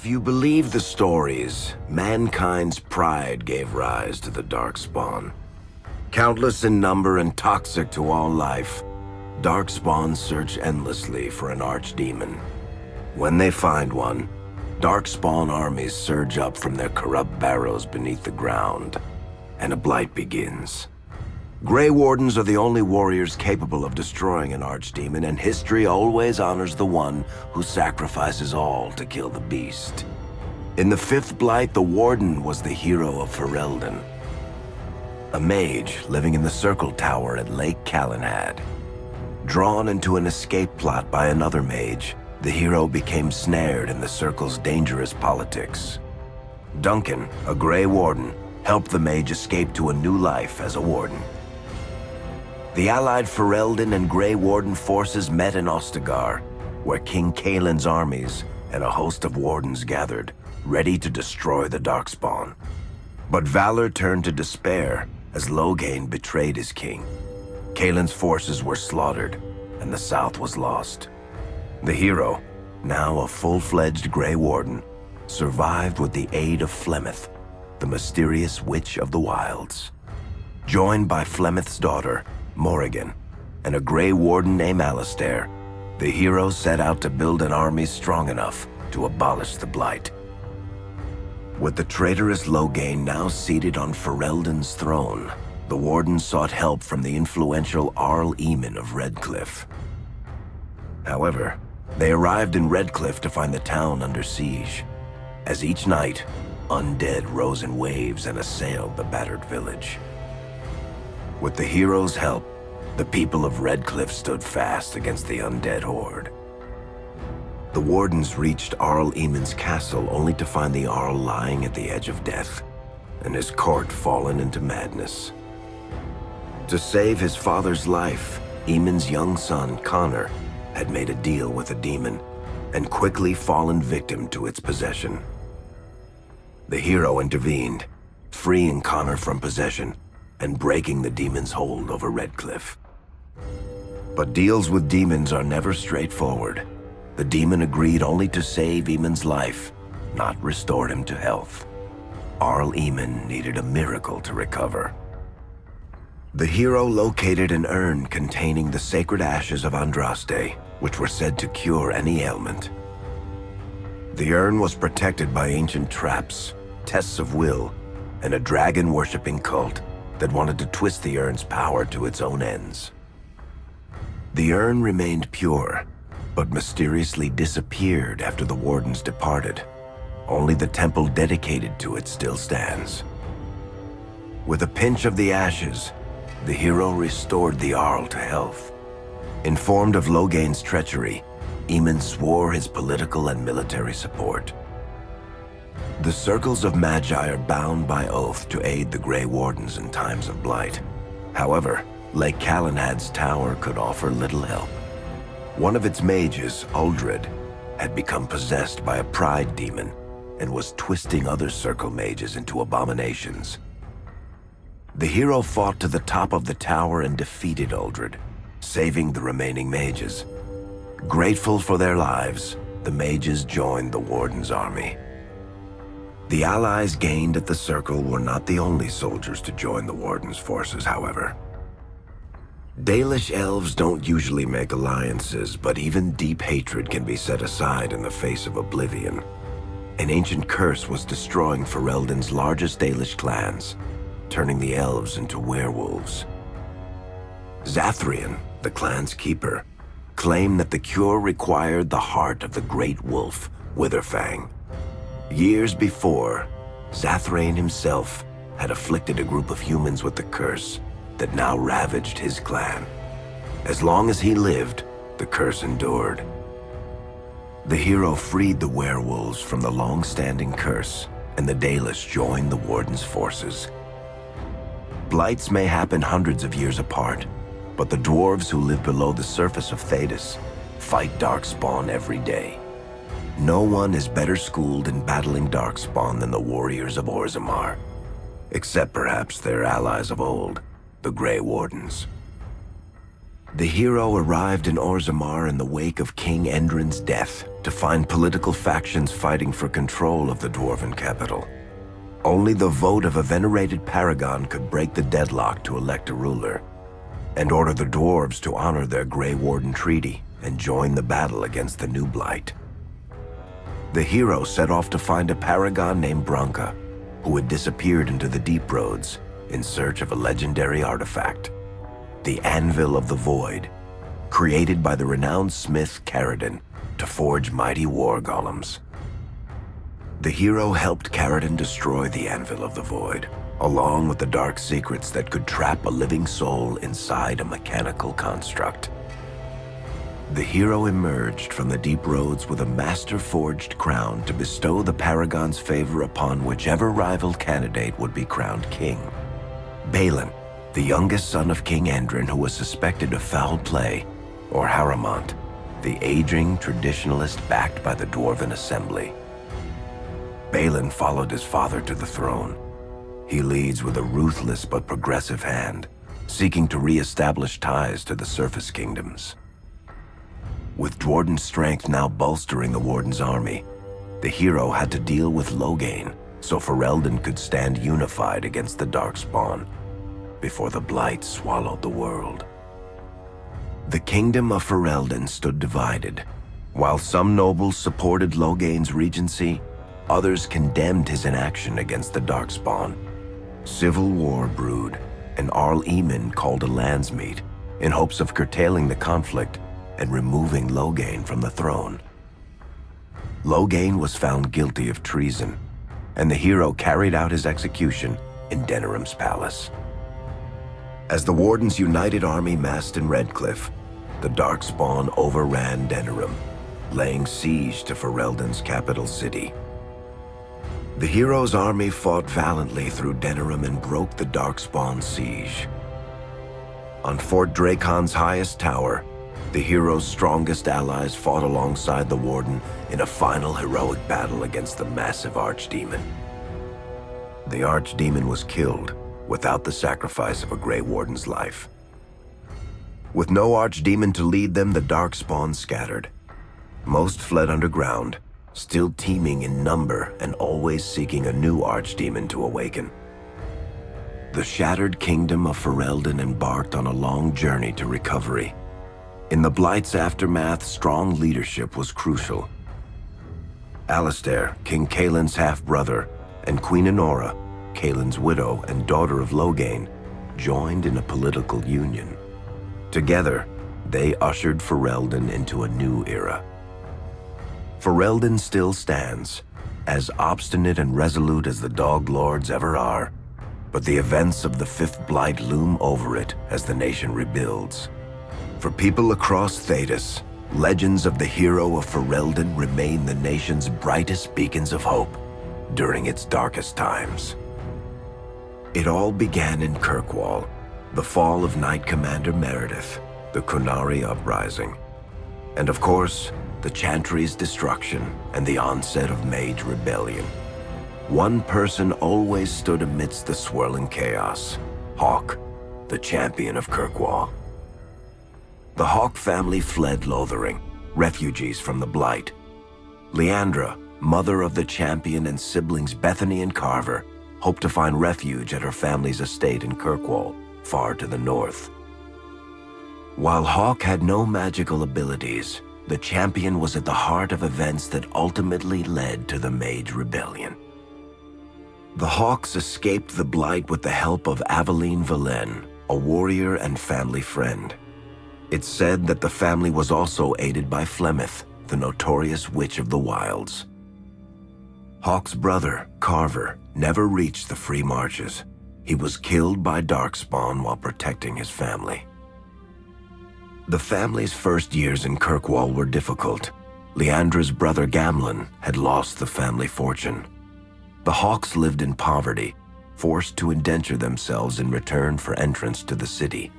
you believe the stories, mankind's pride gave rise to the Darkspawn. Countless in number and toxic to all life, Darkspawn search endlessly for an archdemon. When they find one, Darkspawn armies surge up from their corrupt barrows beneath the ground, and a blight begins. Grey Wardens are the only warriors capable of destroying an archdemon, and history always honors the one who sacrifices all to kill the beast. In the fifth blight, the Warden was the hero of Ferelden, a mage living in the Circle Tower at Lake Calenhad. Drawn into an escape plot by another mage, the hero became snared in the Circle's dangerous politics. Duncan, a Grey Warden, helped the mage escape to a new life as a warden. The allied Ferelden and Grey Warden forces met in Ostagar, where King Kaelin's armies and a host of wardens gathered, ready to destroy the Darkspawn. But valor turned to despair as Loghain betrayed his king. Kaelin's forces were slaughtered, and the South was lost. The hero, now a full-fledged Grey Warden, survived with the aid of Flemeth, the mysterious witch of the wilds. Joined by Flemeth's daughter, Morrigan, and a Grey Warden named Alistair, the hero set out to build an army strong enough to abolish the Blight. With the traitorous Loghain now seated on Ferelden's throne, the Warden sought help from the influential Arl Eamon of Redcliffe. However, they arrived in Redcliffe to find the town under siege. As each night, undead rose in waves and assailed the battered village. With the hero's help, the people of Redcliffe stood fast against the undead horde. The Wardens reached Arl Eamon's castle only to find the Arl lying at the edge of death, and his court fallen into madness. To save his father's life, Eamon's young son, Connor, had made a deal with a demon, and quickly fallen victim to its possession. The hero intervened, freeing Connor from possession, and breaking the demon's hold over Redcliffe. But deals with demons are never straightforward. The demon agreed only to save Eamon's life, not restore him to health. Arl Eamon needed a miracle to recover. The hero located an urn containing the sacred ashes of Andraste, which were said to cure any ailment. The urn was protected by ancient traps, tests of will, and a dragon-worshipping cult that wanted to twist the urn's power to its own ends. The urn remained pure, but mysteriously disappeared after the Wardens departed. Only the temple dedicated to it still stands. With a pinch of the ashes, the hero restored the Arl to health. Informed of Loghain's treachery, Eamon swore his political and military support. The circles of Magi are bound by oath to aid the Grey Wardens in times of blight. However, Lake Calenhad's tower could offer little help. One of its mages, Uldred, had become possessed by a pride demon and was twisting other circle mages into abominations. The hero fought to the top of the tower and defeated Uldred, saving the remaining mages. Grateful for their lives, the mages joined the Warden's army. The allies gained at the Circle were not the only soldiers to join the Warden's forces, however. Dalish elves don't usually make alliances, but even deep hatred can be set aside in the face of oblivion. An ancient curse was destroying Ferelden's largest Dalish clans, turning the elves into werewolves. Zathrian, the clan's keeper, claimed that the cure required the heart of the great wolf, Witherfang. Years before, Zathrain himself had afflicted a group of humans with the curse that now ravaged his clan. As long as he lived, the curse endured. The hero freed the werewolves from the long-standing curse, and the Dalish joined the Warden's forces. Blights may happen hundreds of years apart, but the dwarves who live below the surface of Thedas fight Darkspawn every day. No one is better schooled in battling Darkspawn than the warriors of Orzammar, except perhaps their allies of old, the Grey Wardens. The hero arrived in Orzammar in the wake of King Endrin's death to find political factions fighting for control of the dwarven capital. Only the vote of a venerated paragon could break the deadlock to elect a ruler, and order the dwarves to honor their Grey Warden treaty and join the battle against the new blight. The hero set off to find a paragon named Branka, who had disappeared into the deep roads in search of a legendary artifact, the Anvil of the Void, created by the renowned smith Caradon to forge mighty war golems. The hero helped Caradon destroy the Anvil of the Void, along with the dark secrets that could trap a living soul inside a mechanical construct. The hero emerged from the deep roads with a master-forged crown to bestow the Paragon's favor upon whichever rival candidate would be crowned king. Balin, the youngest son of King Endrin who was suspected of foul play, or Haramont, the aging traditionalist backed by the Dwarven Assembly. Balin followed his father to the throne. He leads with a ruthless but progressive hand, seeking to re-establish ties to the surface kingdoms. With Dwarden's strength now bolstering the Warden's army, the hero had to deal with Loghain so Ferelden could stand unified against the Darkspawn before the Blight swallowed the world. The kingdom of Ferelden stood divided. While some nobles supported Loghain's regency, others condemned his inaction against the Darkspawn. Civil war brewed, and Arl Eamon called a landsmeet in hopes of curtailing the conflict and removing Loghain from the throne. Loghain was found guilty of treason, and the hero carried out his execution in Denerim's palace. As the Warden's united army massed in Redcliffe, the Darkspawn overran Denerim, laying siege to Ferelden's capital city. The hero's army fought valiantly through Denerim and broke the Darkspawn's siege. On Fort Dracon's highest tower, the hero's strongest allies fought alongside the Warden in a final heroic battle against the massive Archdemon. The Archdemon was killed without the sacrifice of a Grey Warden's life. With no Archdemon to lead them, the Darkspawn scattered. Most fled underground, still teeming in number and always seeking a new Archdemon to awaken. The shattered kingdom of Ferelden embarked on a long journey to recovery. In the Blight's aftermath, strong leadership was crucial. Alistair, King Caelin's half-brother, and Queen Enora, Caelin's widow and daughter of Loghain, joined in a political union. Together, they ushered Ferelden into a new era. Ferelden still stands, as obstinate and resolute as the Dog Lords ever are, but the events of the Fifth Blight loom over it as the nation rebuilds. For people across Thedas, legends of the hero of Ferelden remain the nation's brightest beacons of hope during its darkest times. It all began in Kirkwall, the fall of Knight Commander Meredith, the Kunari Uprising, and of course, the Chantry's destruction and the onset of Mage Rebellion. One person always stood amidst the swirling chaos: Hawke, the champion of Kirkwall. The Hawke family fled Lothering, refugees from the Blight. Leandra, mother of the champion, and siblings Bethany and Carver, hoped to find refuge at her family's estate in Kirkwall, far to the north. While Hawke had no magical abilities, the champion was at the heart of events that ultimately led to the Mage Rebellion. The Hawks escaped the Blight with the help of Aveline Valen, a warrior and family friend. It's said that the family was also aided by Flemeth, the notorious witch of the wilds. Hawke's brother, Carver, never reached the Free Marches. He was killed by Darkspawn while protecting his family. The family's first years in Kirkwall were difficult. Leandra's brother Gamlin had lost the family fortune. The Hawks lived in poverty, forced to indenture themselves in return for entrance to the city.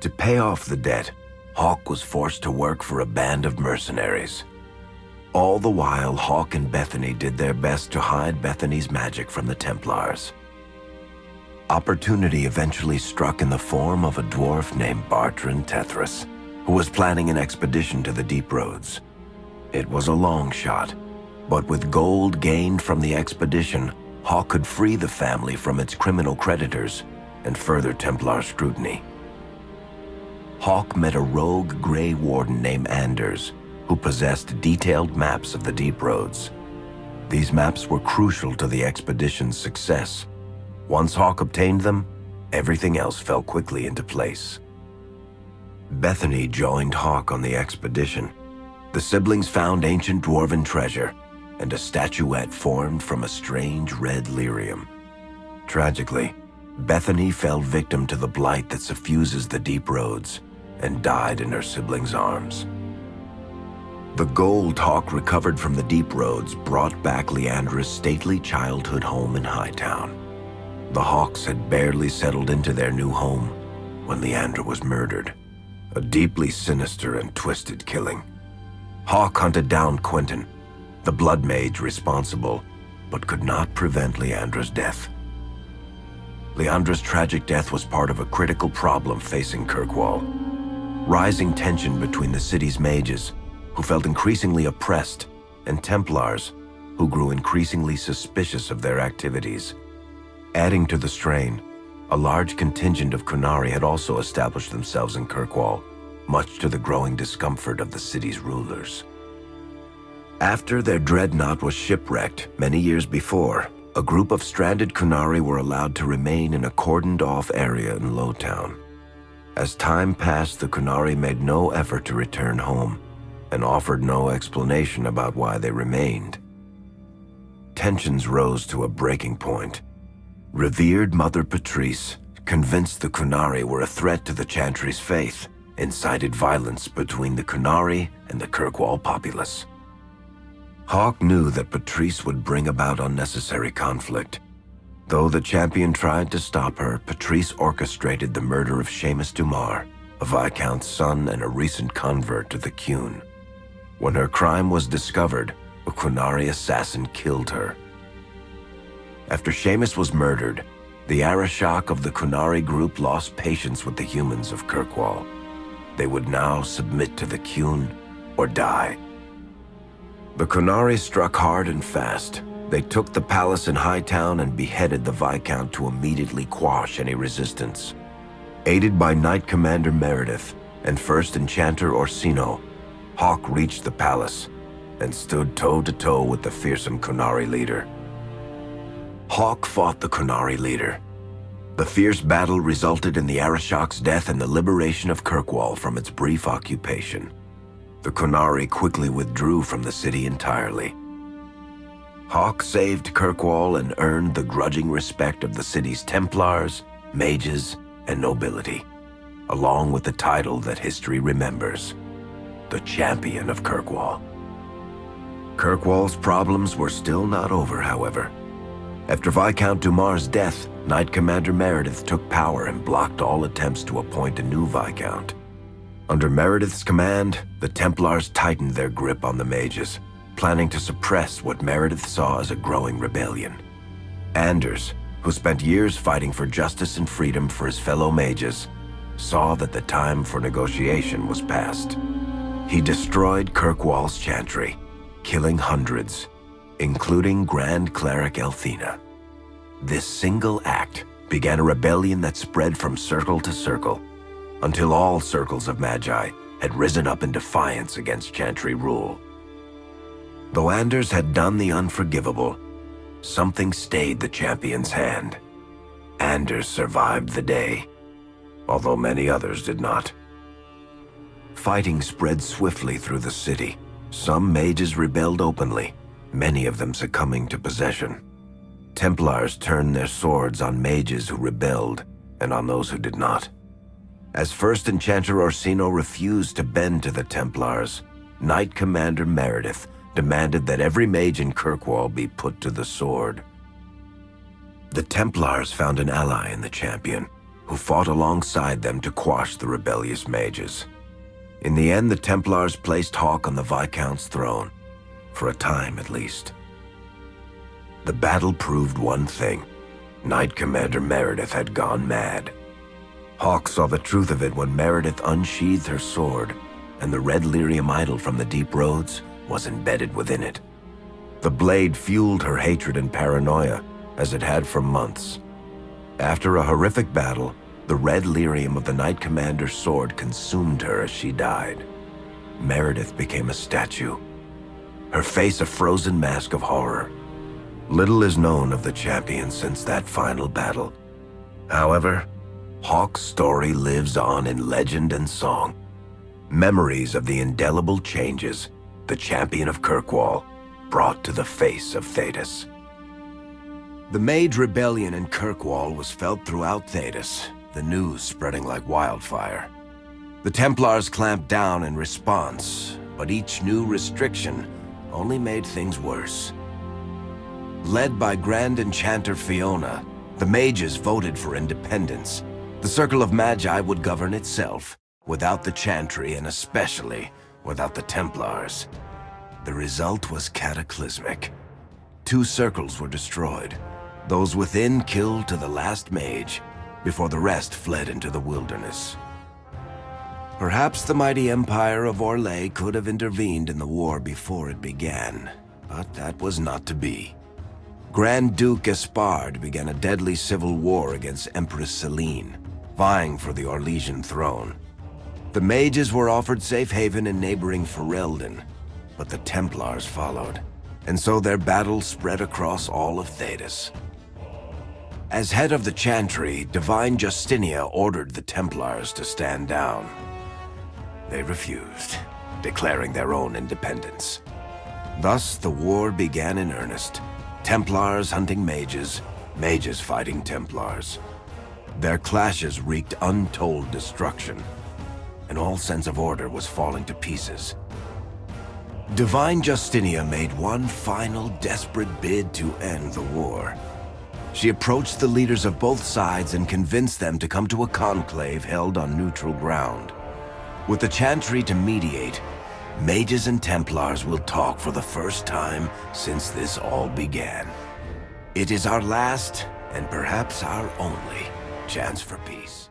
To pay off the debt, Hawke was forced to work for a band of mercenaries. All the while, Hawke and Bethany did their best to hide Bethany's magic from the Templars. Opportunity eventually struck in the form of a dwarf named Bartrand Tethras, who was planning an expedition to the Deep Roads. It was a long shot, but with gold gained from the expedition, Hawke could free the family from its criminal creditors and further Templar scrutiny. Hawke met a rogue Grey Warden named Anders, who possessed detailed maps of the Deep Roads. These maps were crucial to the expedition's success. Once Hawke obtained them, everything else fell quickly into place. Bethany joined Hawke on the expedition. The siblings found ancient dwarven treasure and a statuette formed from a strange red lyrium. Tragically, Bethany fell victim to the blight that suffuses the Deep Roads and died in her siblings' arms. The gold Hawke recovered from the Deep Roads brought back Leandra's stately childhood home in Hightown. The Hawkes had barely settled into their new home when Leandra was murdered, a deeply sinister and twisted killing. Hawke hunted down Quentin, the blood mage responsible, but could not prevent Leandra's death. Leandra's tragic death was part of a critical problem facing Kirkwall. Rising tension between the city's mages, who felt increasingly oppressed, and Templars, who grew increasingly suspicious of their activities. Adding to the strain, a large contingent of Qunari had also established themselves in Kirkwall, much to the growing discomfort of the city's rulers. After their dreadnought was shipwrecked many years before, a group of stranded Qunari were allowed to remain in a cordoned-off area in Lowtown. As time passed, the Qunari made no effort to return home and offered no explanation about why they remained. Tensions rose to a breaking point. Revered Mother Patrice, convinced the Qunari were a threat to the Chantry's faith, incited violence between the Qunari and the Kirkwall populace. Hawke knew that Patrice would bring about unnecessary conflict. Though the champion tried to stop her, Patrice orchestrated the murder of Seamus Dumar, a Viscount's son and a recent convert to the Qun. When her crime was discovered, a Qunari assassin killed her. After Seamus was murdered, the Arishok of the Qunari group lost patience with the humans of Kirkwall. They would now submit to the Qun or die. The Qunari struck hard and fast. They took the palace in Hightown and beheaded the Viscount to immediately quash any resistance. Aided by Knight Commander Meredith and First Enchanter Orsino, Hawke reached the palace and stood toe-to-toe with the fearsome Qunari leader. Hawke fought the Qunari leader. The fierce battle resulted in the Arishok's death and the liberation of Kirkwall from its brief occupation. The Qunari quickly withdrew from the city entirely. Hawke saved Kirkwall and earned the grudging respect of the city's Templars, mages, and nobility, along with the title that history remembers, the Champion of Kirkwall. Kirkwall's problems were still not over, however. After Viscount Dumar's death, Knight Commander Meredith took power and blocked all attempts to appoint a new Viscount. Under Meredith's command, the Templars tightened their grip on the mages, planning to suppress what Meredith saw as a growing rebellion. Anders, who spent years fighting for justice and freedom for his fellow mages, saw that the time for negotiation was past. He destroyed Kirkwall's chantry, killing hundreds, including Grand Cleric Elthina. This single act began a rebellion that spread from circle to circle, until all circles of Magi had risen up in defiance against chantry rule. Though Anders had done the unforgivable, something stayed the champion's hand. Anders survived the day, although many others did not. Fighting spread swiftly through the city. Some mages rebelled openly, many of them succumbing to possession. Templars turned their swords on mages who rebelled and on those who did not. As First Enchanter Orsino refused to bend to the Templars, Knight Commander Meredith demanded that every mage in Kirkwall be put to the sword. The Templars found an ally in the champion, who fought alongside them to quash the rebellious mages. In the end, the Templars placed Hawke on the Viscount's throne, for a time at least. The battle proved one thing. Knight Commander Meredith had gone mad. Hawke saw the truth of it when Meredith unsheathed her sword, and the red lyrium idol from the deep roads was embedded within it. The blade fueled her hatred and paranoia, as it had for months. After a horrific battle, the red lyrium of the Knight Commander's sword consumed her as she died. Meredith became a statue, her face a frozen mask of horror. Little is known of the champion since that final battle. However, Hawke's story lives on in legend and song. Memories of the indelible changes the champion of Kirkwall brought to the face of Thedas. The Mage Rebellion in Kirkwall was felt throughout Thedas, the news spreading like wildfire. The Templars clamped down in response, but each new restriction only made things worse. Led by Grand Enchanter Fiona, the mages voted for independence. The Circle of Magi would govern itself, without the Chantry and especially without the Templars. The result was cataclysmic. 2 circles were destroyed, those within killed to the last mage, before the rest fled into the wilderness. Perhaps the mighty Empire of Orlais could have intervened in the war before it began, but that was not to be. Grand Duke Espard began a deadly civil war against Empress Celine, vying for the Orlesian throne. The mages were offered safe haven in neighboring Ferelden, but the Templars followed, and so their battle spread across all of Thedas. As head of the Chantry, Divine Justinia ordered the Templars to stand down. They refused, declaring their own independence. Thus, the war began in earnest. Templars hunting mages, mages fighting Templars. Their clashes wreaked untold destruction, and all sense of order was falling to pieces. Divine Justinia made one final desperate bid to end the war. She approached the leaders of both sides and convinced them to come to a conclave held on neutral ground. With the Chantry to mediate, mages and Templars will talk for the first time since this all began. It is our last, and perhaps our only, chance for peace.